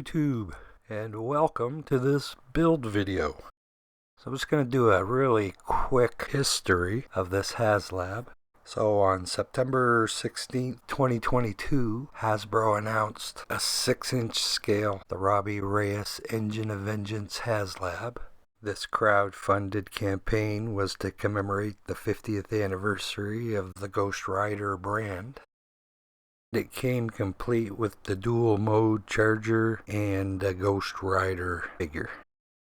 YouTube, and welcome to this build video. So I'm just going to do a really quick history of this Haslab. So on September 16th, 2022, Hasbro announced a 6-inch scale, the Robbie Reyes Engine of Vengeance Haslab. This crowd-funded campaign was to commemorate the 50th anniversary of the Ghost Rider brand. It came complete with the dual mode charger and a Ghost Rider figure.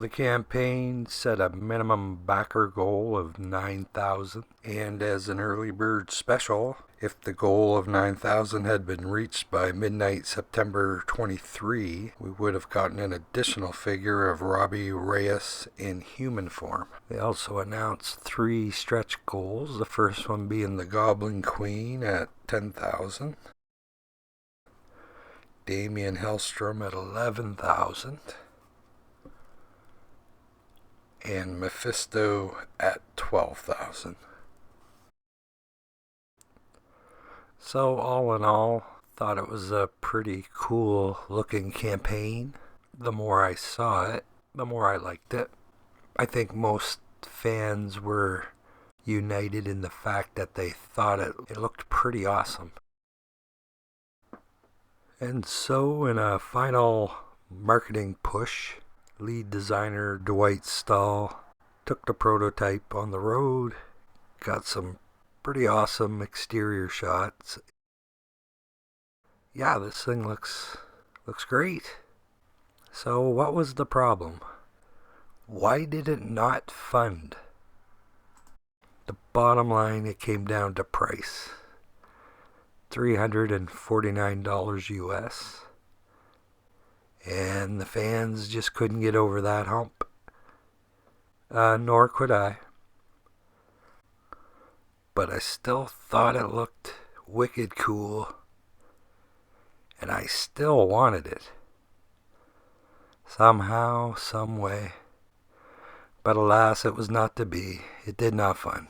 The campaign set a minimum backer goal of 9,000, and as an early bird special, if the goal of 9,000 had been reached by midnight September 23, we would have gotten an additional figure of Robbie Reyes in human form. They also announced 3 stretch goals, the first one being the Goblin Queen at 10,000. Damien Hellstrom at 11,000, and Mephisto at 12,000. So all in all, thought it was a pretty cool looking campaign. The more I saw it, the more I liked it. I think most fans were united in the fact that they thought it looked pretty awesome. And so, in a final marketing push, lead designer Dwight Stahl took the prototype on the road, got some pretty awesome exterior shots. Yeah, this thing looks great. So what was the problem? Why did it not fund? The bottom line, it came down to price. $349 US, and the fans just couldn't get over that hump, nor could I, but I still thought it looked wicked cool, and I still wanted it, somehow, some way, but alas, it was not to be. It did not fund.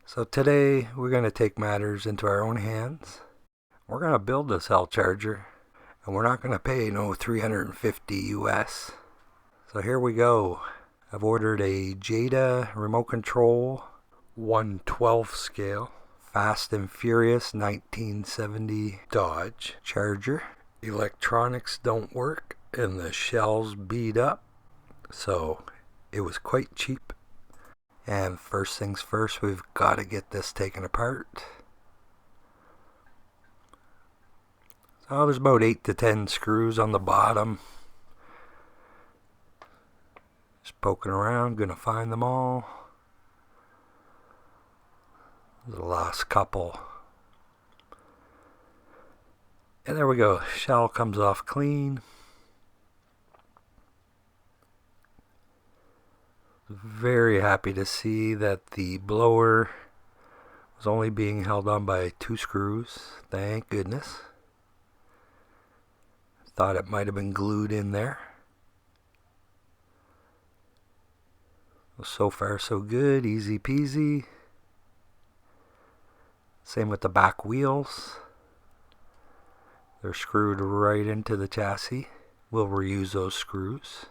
So today, we're going to take matters into our own hands. We're going to build this hell charger, and we're not going to pay no $350 US. So here we go. I've ordered a Jada remote control 1/12 scale Fast and Furious 1970 Dodge charger. Electronics don't work, and the shell's beat up, so it was quite cheap. And first things first, we've got to get this taken apart. So there's about 8 to 10 screws on the bottom. Just poking around, gonna find them all. The last couple. And there we go, shell comes off clean. Very happy to see that the blower was only being held on by 2 screws. Thank goodness. Thought it might have been glued in there. So far so good, easy peasy. Same with the back wheels. They're screwed right into the chassis. We'll reuse those screws.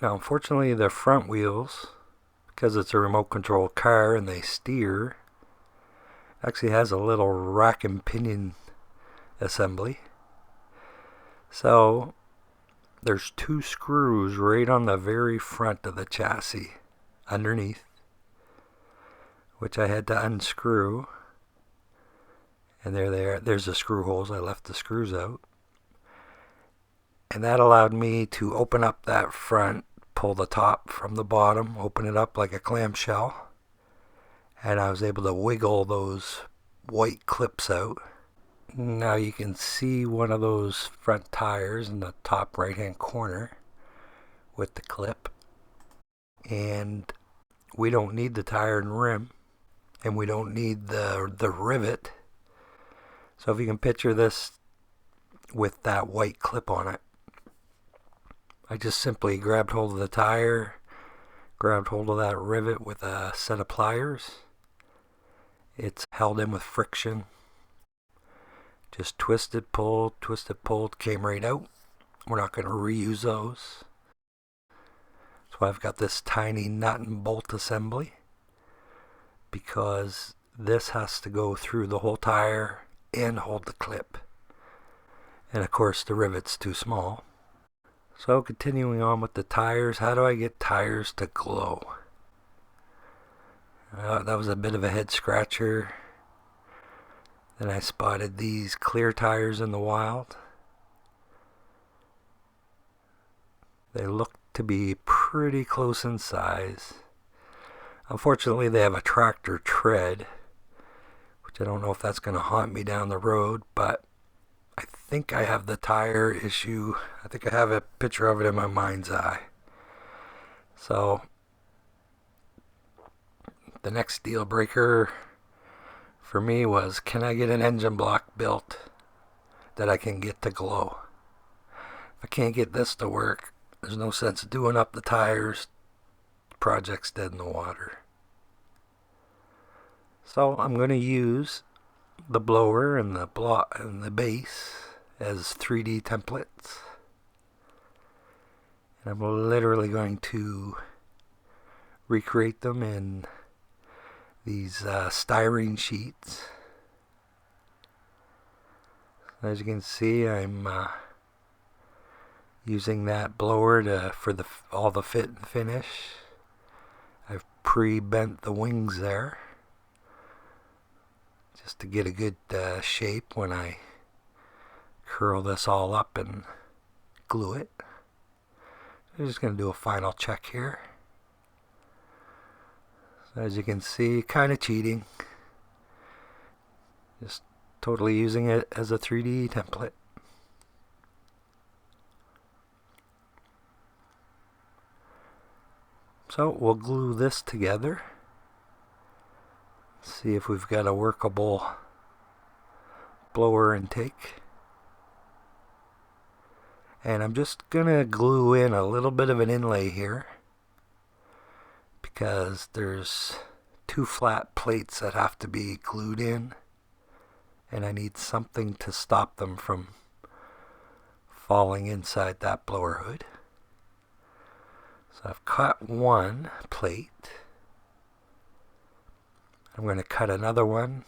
Now, unfortunately, the front wheels, because it's a remote control car and they steer, actually has a little rack and pinion assembly. So, there's 2 screws right on the very front of the chassis, underneath, which I had to unscrew. And there's the screw holes. I left the screws out. And that allowed me to open up that front, pull the top from the bottom, open it up like a clamshell, and I was able to wiggle those white clips out. Now you can see one of those front tires in the top right hand corner with the clip, and we don't need the tire and rim, and we don't need the rivet. So if you can picture this with that white clip on it, I just simply grabbed hold of the tire, grabbed hold of that rivet with a set of pliers, it's held in with friction. Just twisted, pulled, came right out. We're not going to reuse those. So I've got this tiny nut and bolt assembly because this has to go through the whole tire and hold the clip. And of course the rivet's too small. So continuing on with the tires, how do I get tires to glow? That was a bit of a head scratcher. Then I spotted these clear tires in the wild. They look to be pretty close in size. Unfortunately, they have a tractor tread, which I don't know if that's going to haunt me down the road, but I think I have the tire issue. I think I have a picture of it in my mind's eye. So the next deal breaker for me was, can I get an engine block built that I can get to glow? If I can't get this to work, there's no sense doing up the tires. The project's dead in the water. So I'm going to use the blower and the block and the base as 3D templates. And I'm literally going to recreate them in these styrene sheets. As you can see, I'm using that blower for all the fit and finish. I've pre-bent the wings there just to get a good shape when I curl this all up and glue it. I'm just going to do a final check here. So as you can see, kind of cheating. Just totally using it as a 3D template. So we'll glue this together. See if we've got a workable blower intake. And I'm just gonna glue in a little bit of an inlay here because there's two flat plates that have to be glued in, and I need something to stop them from falling inside that blower hood. So I've cut one plate. I'm going to cut another one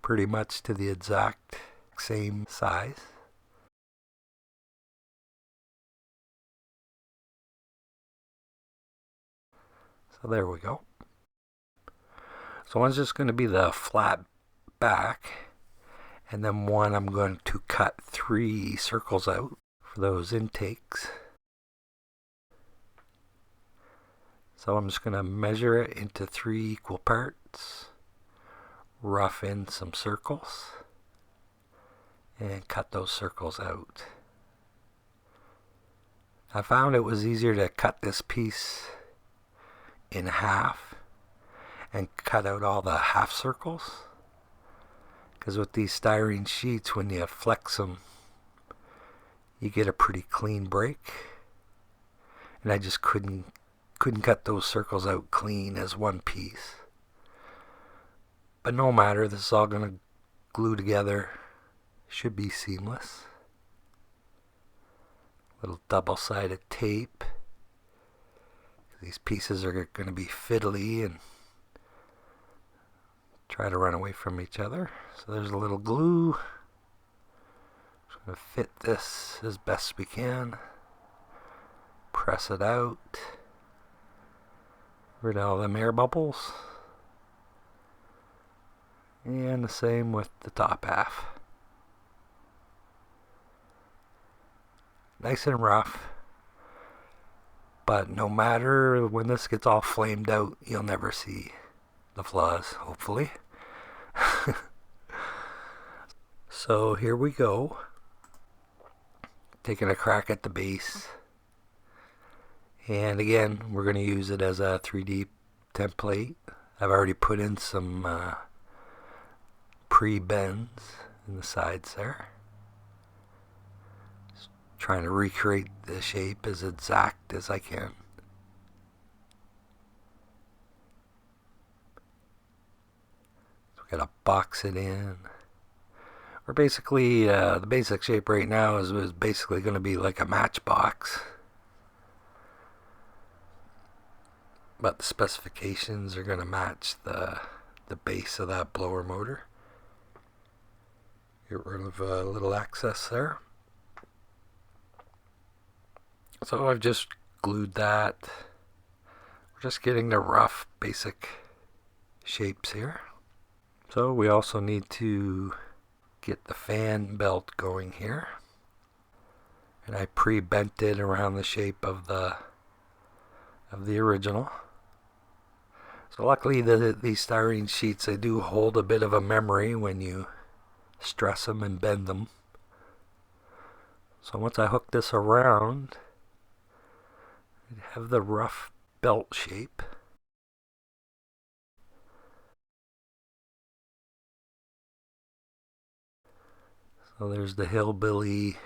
pretty much to the exact same size. So there we go. So one's just going to be the flat back, and then one I'm going to cut 3 circles out for those intakes. So I'm just going to measure it into 3 equal parts, rough in some circles, and cut those circles out. I found it was easier to cut this piece in half and cut out all the half circles, because with these styrene sheets, when you flex them, you get a pretty clean break, and I just couldn't cut those circles out clean as one piece. But no matter, this is all going to glue together. Should be seamless. Little double-sided tape. These pieces are going to be fiddly and try to run away from each other. So there's a little glue. Just going to fit this as best we can. Press it out. Rid of all them air bubbles. And the same with the top half. Nice and rough. But no matter, when this gets all flamed out, you'll never see the flaws, hopefully. So here we go. Taking a crack at the base. And again, we're going to use it as a 3D template. I've already put in some pre-bends in the sides there. Just trying to recreate the shape as exact as I can. So we Gotta box it in. Or basically, the basic shape right now is basically going to be like a matchbox. But the specifications are going to match the base of that blower motor. Get rid of a little excess there. So I've just glued that. We're just getting the rough basic shapes here. So we also need to get the fan belt going here. And I pre-bent it around the shape of the original. So luckily these styrene sheets, they do hold a bit of a memory when you stress them and bend them. So once I hook this around, I have the rough belt shape. So there's the hillbilly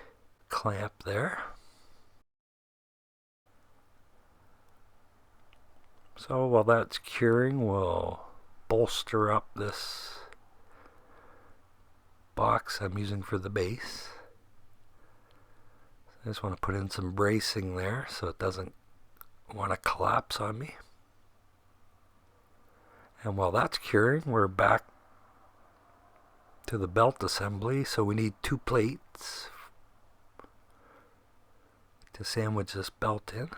clamp there. So while that's curing, we'll bolster up this box I'm using for the base. I just want to put in some bracing there so it doesn't want to collapse on me. And while that's curing, we're back to the belt assembly. So we need 2 plates to sandwich this belt in.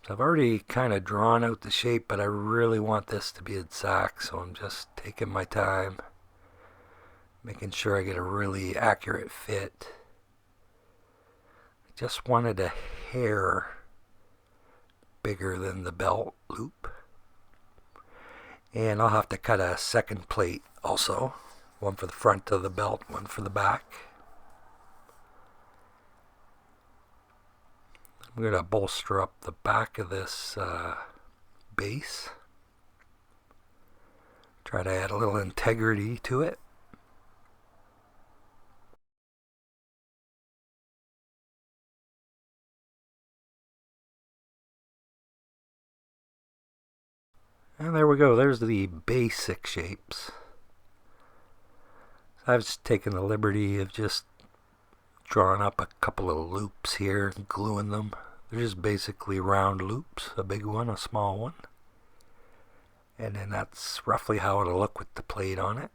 So I've already kind of drawn out the shape, but I really want this to be exact, so I'm just taking my time, making sure I get a really accurate fit. I just wanted a hair bigger than the belt loop. And I'll have to cut a second plate also, one for the front of the belt, one for the back. I'm going to bolster up the back of this base. Try to add a little integrity to it. And there we go. There's the basic shapes. I've just taken the liberty of just drawing up a couple of loops here and gluing them. They're just basically round loops, a big one, a small one. And then that's roughly how it'll look with the plate on it.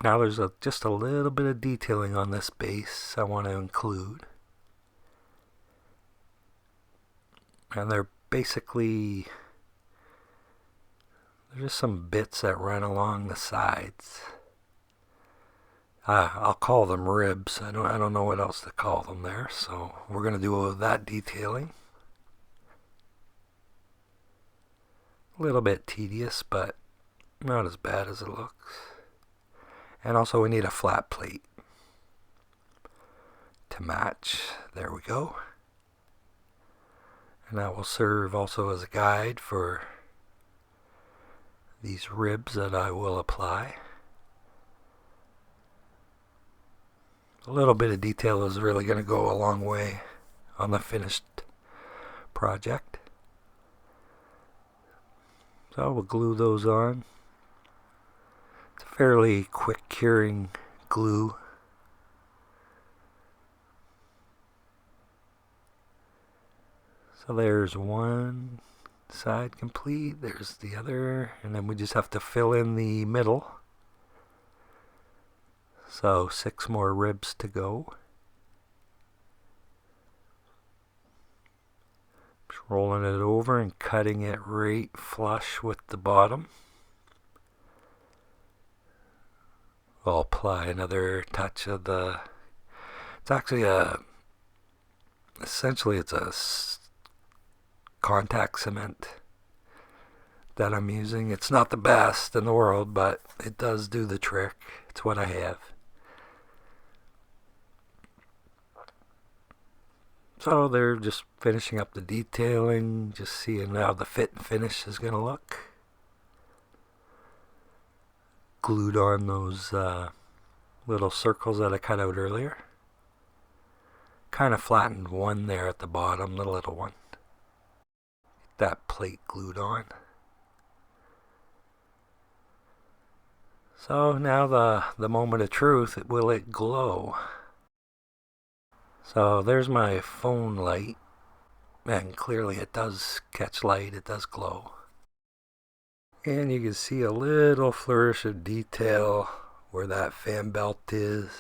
Now there's just a little bit of detailing on this base I want to include. And they're basically, there's just some bits that run along the sides. I'll call them ribs. I don't know what else to call them there. So we're going to do that detailing. A little bit tedious, but not as bad as it looks. And also we need a flat plate to match. There we go. And that will serve also as a guide for these ribs that I will apply. A little bit of detail is really going to go a long way on the finished project. So we'll glue those on. It's a fairly quick curing glue. So there's one side complete, there's the other, and then we just have to fill in the middle. So 6 more ribs to go. Just rolling it over and cutting it right flush with the bottom. I'll apply another touch of the, it's actually essentially it's a contact cement that I'm using. It's not the best in the world, but it does do the trick. It's what I have. So they're just finishing up the detailing, just seeing how the fit and finish is going to look. Glued on those little circles that I cut out earlier. kind of flattened one there at the bottom, the little one. Get that plate glued on. So now the moment of truth, will it glow? So there's my phone light, and clearly it does catch light, it does glow. And you can see a little flourish of detail where that fan belt is.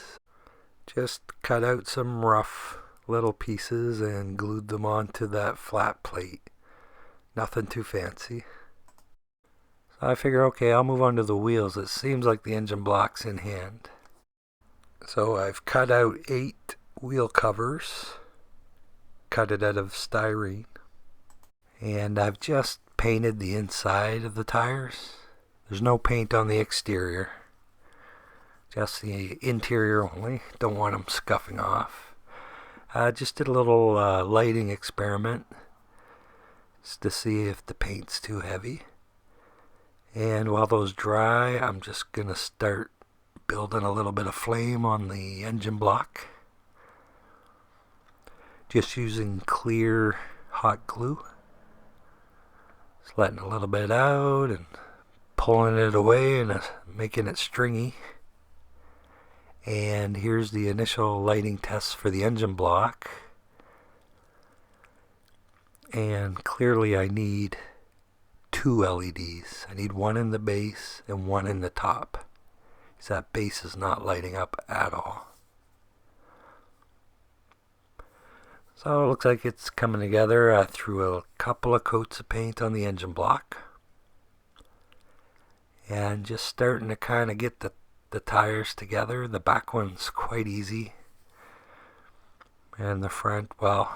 Just cut out some rough little pieces and glued them onto that flat plate. Nothing too fancy. So I figure, okay, I'll move on to the wheels. It seems like the engine block's in hand. So I've cut out 8 wheel covers, cut it out of styrene, and I've just painted the inside of the tires. There's no paint on the exterior, just the interior only. Don't want them scuffing off. I just did a little lighting experiment just to see if the paint's too heavy. And while those dry, I'm just going to start building a little bit of flame on the engine block. Just using clear hot glue. Just letting a little bit out and pulling it away and making it stringy. And here's the initial lighting test for the engine block. And clearly I need 2 LEDs. I need one in the base and one in the top, because that base is not lighting up at all. So it looks like it's coming together. I threw a couple of coats of paint on the engine block. And just starting to kind of get the tires together. The back one's quite easy. And the front, well,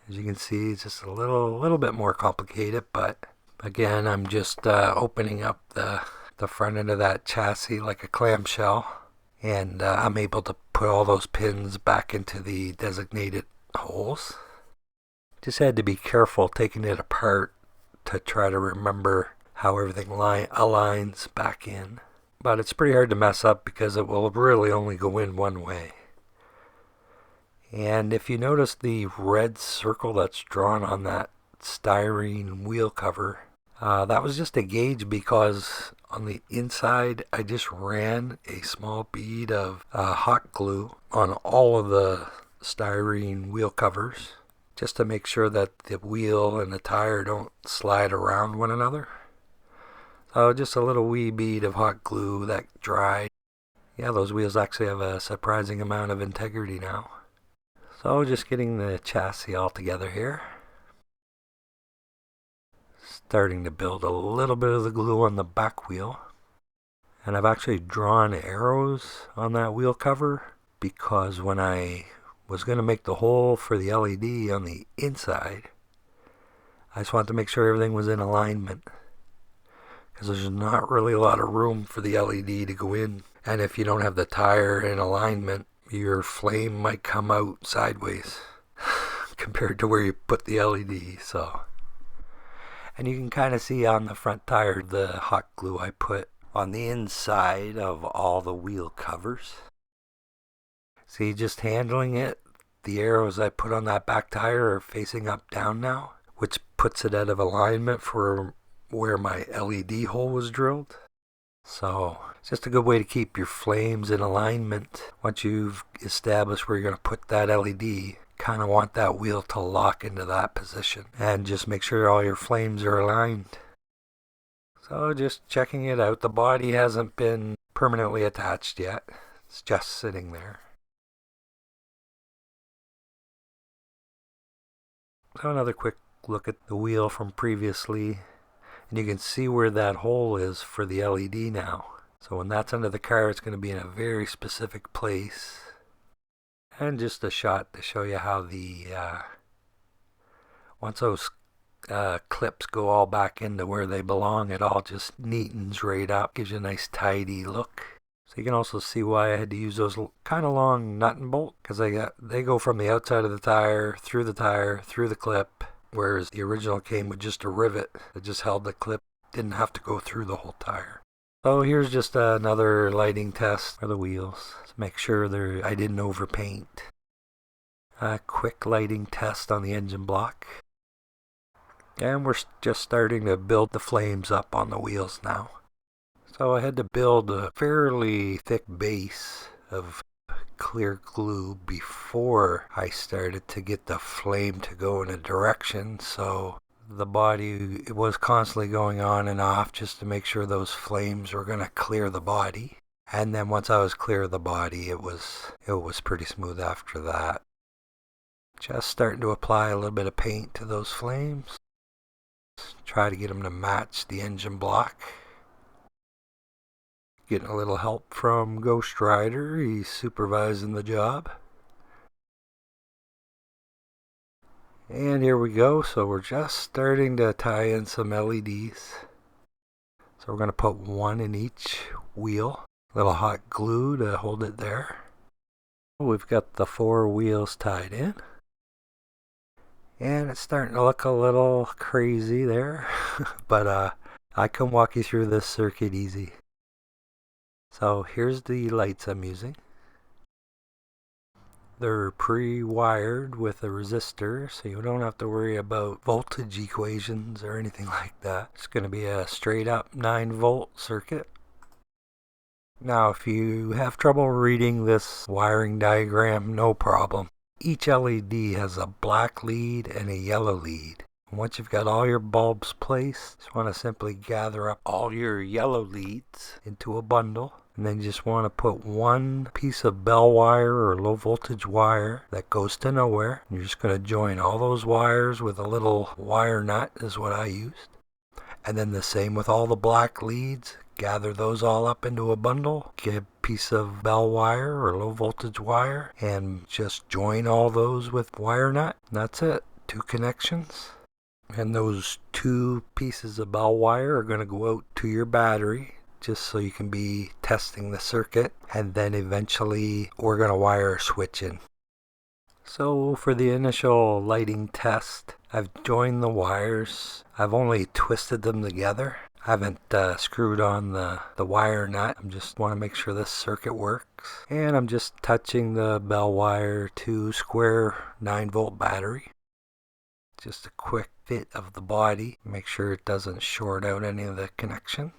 as you can see, it's just a little bit more complicated. But again, I'm just opening up the front end of that chassis like a clamshell. And I'm able to put all those pins back into the designated holes. Just had to be careful taking it apart to try to remember how everything aligns back in. But it's pretty hard to mess up because it will really only go in one way. And if you notice the red circle that's drawn on that styrene wheel cover, that was just a gauge because on the inside I just ran a small bead of hot glue on all of the styrene wheel covers just to make sure that the wheel and the tire don't slide around one another. So just a little wee bead of hot glue that dried. Yeah, those wheels actually have a surprising amount of integrity now. So just getting the chassis all together here. Starting to build a little bit of the glue on the back wheel. And I've actually drawn arrows on that wheel cover because when I was going to make the hole for the LED on the inside, I just wanted to make sure everything was in alignment. Because there's not really a lot of room for the LED to go in. And if you don't have the tire in alignment, your flame might come out sideways compared to where you put the LED. So, and you can kind of see on the front tire the hot glue I put on the inside of all the wheel covers. See, just handling it, the arrows I put on that back tire are facing up down now, which puts it out of alignment for where my LED hole was drilled. So it's just a good way to keep your flames in alignment. Once you've established where you're going to put that LED, kind of want that wheel to lock into that position and just make sure all your flames are aligned. So just checking it out. The body hasn't been permanently attached yet. It's just sitting there. So another quick look at the wheel from previously. And you can see where that hole is for the LED now. So when that's under the car, it's going to be in a very specific place. And just a shot to show you how the once those clips go all back into where they belong, it all just neatens right up, gives you a nice tidy look. So you can also see why I had to use those kind of long nut and bolt, because they go from the outside of the tire, through the clip, whereas the original came with just a rivet that just held the clip, didn't have to go through the whole tire. So here's just another lighting test for the wheels to make sure I didn't overpaint. A quick lighting test on the engine block. And we're just starting to build the flames up on the wheels now. So I had to build a fairly thick base of clear glue before I started to get the flame to go in a direction. So the body, it was constantly going on and off just to make sure those flames were going to clear the body. And then once I was clear of the body, it was pretty smooth after that. Just starting to apply a little bit of paint to those flames. Try to get them to match the engine block. Getting a little help from Ghost Rider. He's supervising the job. And here we go. So we're just starting to tie in some LEDs. So we're going to put one in each wheel. A little hot glue to hold it there. We've got the 4 wheels tied in. And it's starting to look a little crazy there. But I can walk you through this circuit easy. So here's the lights I'm using. They're pre-wired with a resistor, so you don't have to worry about voltage equations or anything like that. It's going to be a straight up 9-volt circuit. Now if you have trouble reading this wiring diagram, no problem. Each LED has a black lead and a yellow lead. Once you've got all your bulbs placed, you just want to simply gather up all your yellow leads into a bundle. And then you just want to put one piece of bell wire or low voltage wire that goes to nowhere. You're just going to join all those wires with a little wire nut is what I used. And then the same with all the black leads. Gather those all up into a bundle. Get a piece of bell wire or low voltage wire and just join all those with wire nut. That's it. 2 connections. And those 2 pieces of bell wire are going to go out to your battery just so you can be testing the circuit. And then eventually we're going to wire a switch in. So for the initial lighting test, I've joined the wires. I've only twisted them together. I haven't screwed on the wire nut. I just want to make sure this circuit works. And I'm just touching the bell wire to square 9-volt battery. Just a quick fit of the body. Make sure it doesn't short out any of the connections.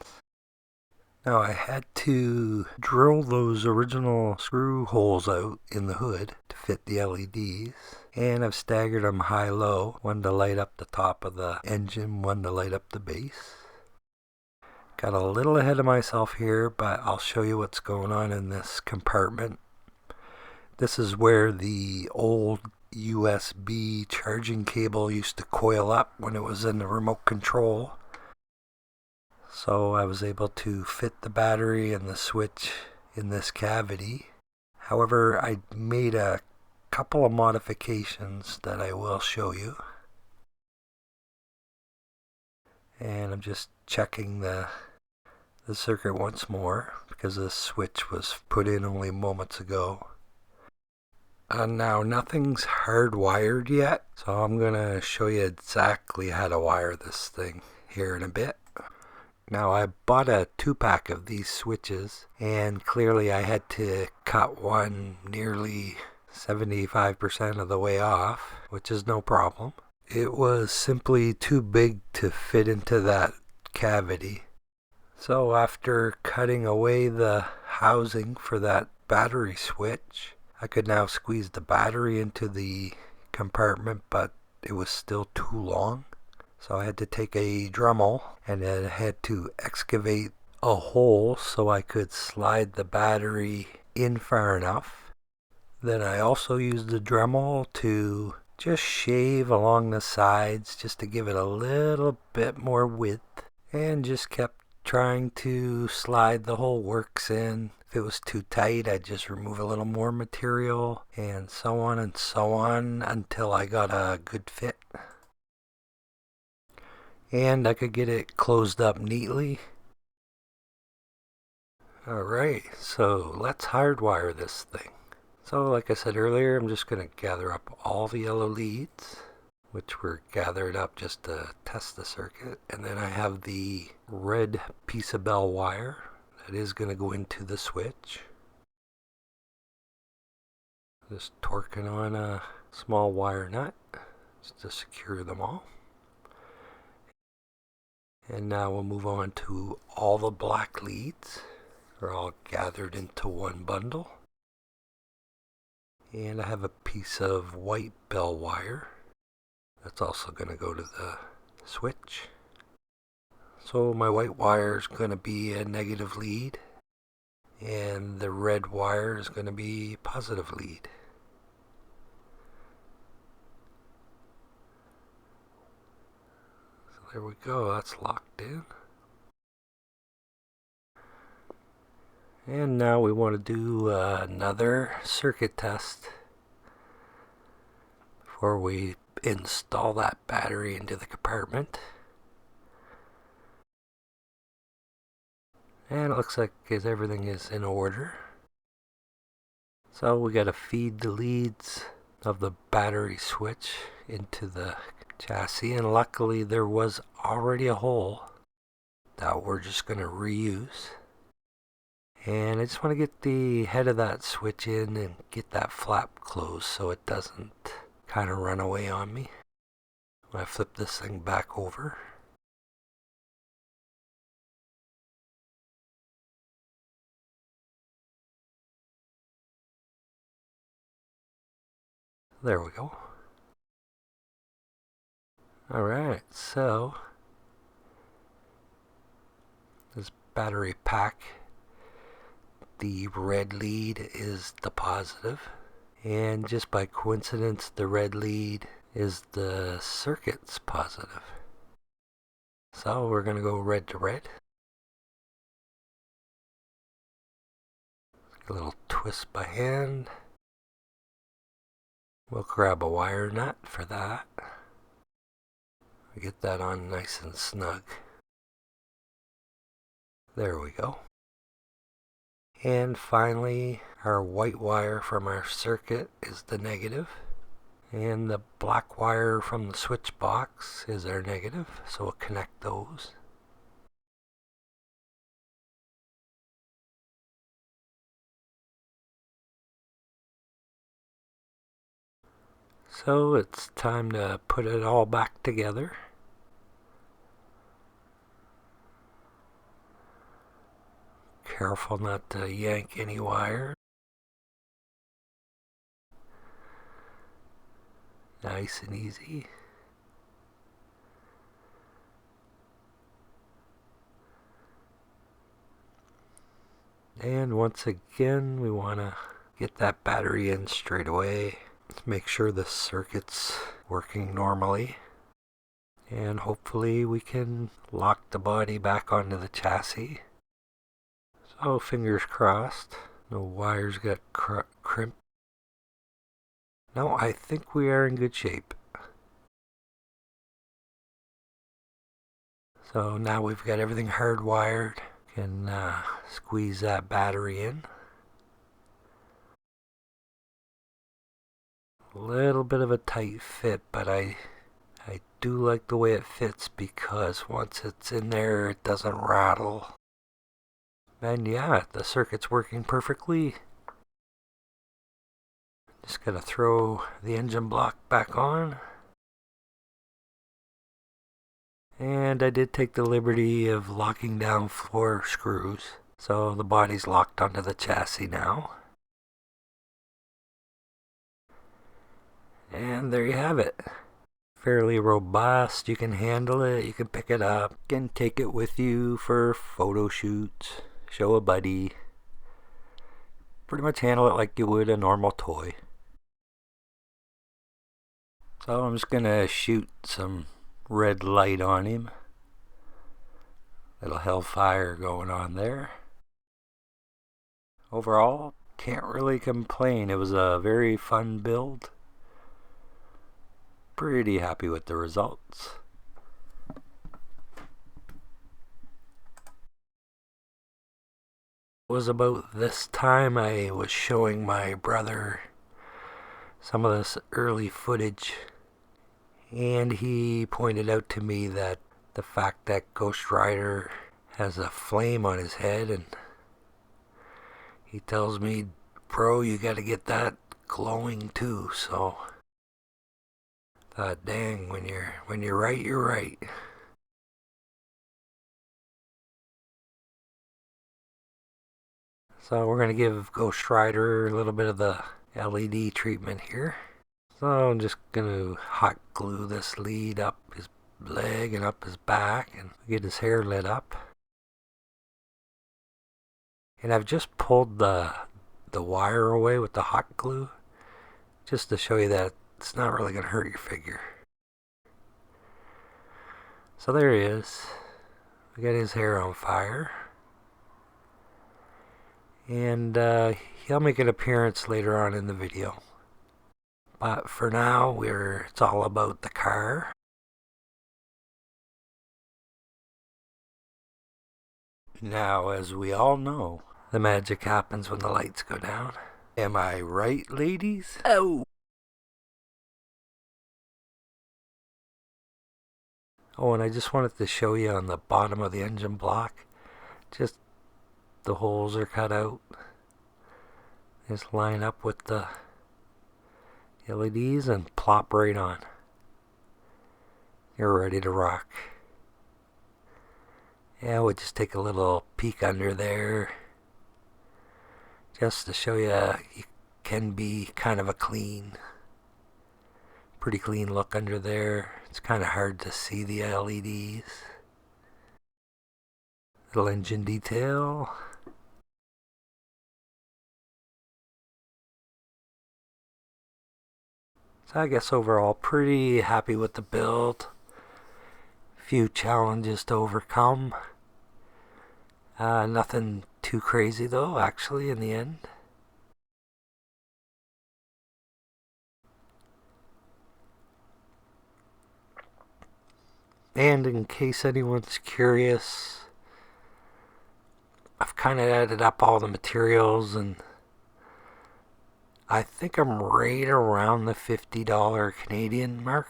Now I had to drill those original screw holes out in the hood to fit the LEDs. And I've staggered them high-low. One to light up the top of the engine, one to light up the base. Got a little ahead of myself here, but I'll show you what's going on in this compartment. This is where the old USB charging cable used to coil up when it was in the remote control. So I was able to fit the battery and the switch in this cavity. However, I made a couple of modifications that I will show you. And I'm just checking the circuit once more because the switch was put in only moments ago. Now nothing's hardwired yet, so I'm going to show you exactly how to wire this thing here in a bit. Now I bought a 2-pack of these switches, and clearly I had to cut one nearly 75% of the way off, which is no problem. It was simply too big to fit into that cavity. So after cutting away the housing for that battery switch, I could now squeeze the battery into the compartment, but it was still too long. So I had to take a Dremel and I had to excavate a hole so I could slide the battery in far enough. Then I also used the Dremel to just shave along the sides just to give it a little bit more width, and just kept trying to slide the whole works in. If it was too tight, I'd just remove a little more material, and so on until I got a good fit. And I could get it closed up neatly. Alright, so let's hardwire this thing. So like I said earlier, I'm just going to gather up all the yellow leads, which were gathered up just to test the circuit. And then I have the red piece of bell wire that is going to go into the switch. Just torquing on a small wire nut just to secure them all. And now we'll move on to all the black leads. They're all gathered into one bundle. And I have a piece of white bell wire that's also going to go to the switch. So my white wire is going to be a negative lead, and the red wire is going to be positive lead. So there we go, that's locked in. And now we want to do another circuit test before we install that battery into the compartment. And it looks like everything is in order. So we got to feed the leads of the battery switch into the chassis, and luckily there was already a hole that we're just going to reuse. And I just want to get the head of that switch in and get that flap closed so it doesn't kind of run away on me when I flip this thing back over. There we go. Alright, so this battery pack, the red lead is the positive, and just by coincidence the red lead is the circuit's positive. So we're going to go red to red. A little twist by hand. We'll grab a wire nut for that. Get that on nice and snug. There we go. And finally, our white wire from our circuit is the negative, and the black wire from the switch box is our negative, so we'll connect those. So it's time to put it all back together. Careful not to yank any wire. Nice and easy. And once again, we want to get that battery in straight away. Let's make sure the circuit's working normally. And hopefully we can lock the body back onto the chassis. So fingers crossed. No wires got crimped. No, I think we are in good shape. So now we've got everything hardwired. Can squeeze that battery in. A little bit of a tight fit, but I do like the way it fits because once it's in there it doesn't rattle. And yeah, the circuit's working perfectly. Just gotta throw the engine block back on. And I did take the liberty of locking down 4 screws, so the body's locked onto the chassis now. And there you have it. Fairly robust, you can handle it, you can pick it up, you can take it with you for photo shoots, show a buddy. Pretty much handle it like you would a normal toy. So I'm just gonna shoot some red light on him. Little hellfire going on there. Overall, can't really complain. It was a very fun build. Pretty happy with the results. It was about this time I was showing my brother some of this early footage, and he pointed out to me that the fact that Ghost Rider has a flame on his head, and he tells me, bro, you gotta get that glowing too. So Thought, dang, when you're right, you're right. So we're gonna give Ghost Rider a little bit of the LED treatment here. So I'm just gonna hot glue this lead up his leg and up his back and get his hair lit up. And I've just pulled the wire away with the hot glue just to show you that it's not really gonna hurt your figure. So there he is. We got his hair on fire. And he'll make an appearance later on in the video. But for now, it's all about the car. Now, as we all know, the magic happens when the lights go down. Am I right, ladies? Oh! Oh, and I just wanted to show you on the bottom of the engine block, just the holes are cut out. Just line up with the LEDs and plop right on. You're ready to rock. Yeah, we'll just take a little peek under there just to show you you can be kind of a pretty clean look under there. It's kind of hard to see the LEDs. Little engine detail. So I guess overall pretty happy with the build. Few challenges to overcome. Nothing too crazy though, actually, in the end. And in case anyone's curious, I've kind of added up all the materials and I think I'm right around the $50 Canadian mark.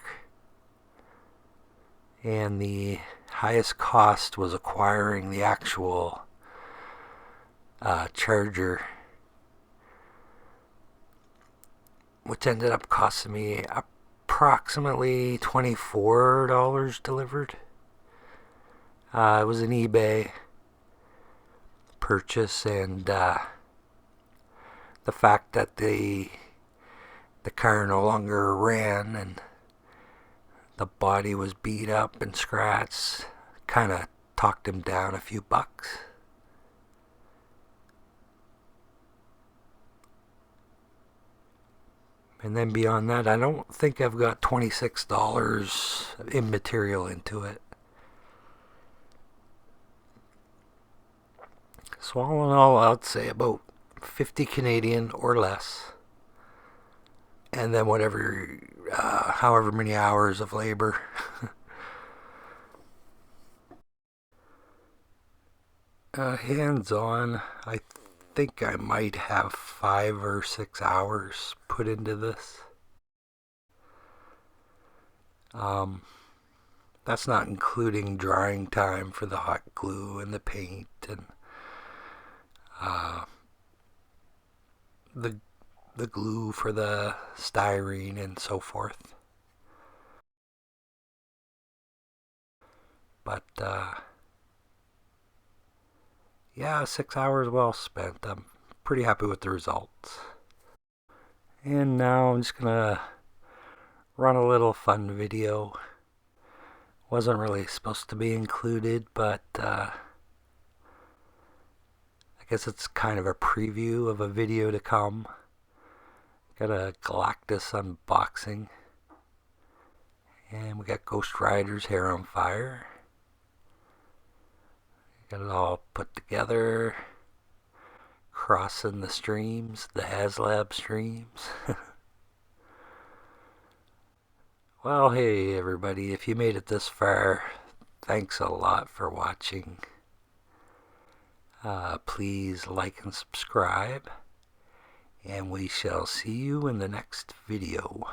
And the highest cost was acquiring the actual charger, which ended up costing me approximately $24 delivered. It was an eBay purchase, and the fact that the car no longer ran and the body was beat up and scratched kind of talked him down a few bucks. And then beyond that, I don't think I've got $26 in material into it. So all in all, I'd say about 50 Canadian or less. And then whatever, however many hours of labor. Hands-on, I think I might have 5 or 6 hours put into this. That's not including drying time for the hot glue and the paint and the glue for the styrene and so forth. But yeah, 6 hours well spent. I'm pretty happy with the results. And now I'm just gonna run a little fun video. Wasn't really supposed to be included, but I guess it's kind of a preview of a video to come. Got a Galactus unboxing. And we got Ghost Rider's hair on fire. Got it all put together. Crossing the streams, the Haslab streams. Well, hey everybody, if you made it this far, thanks a lot for watching. Please like and subscribe, and we shall see you in the next video.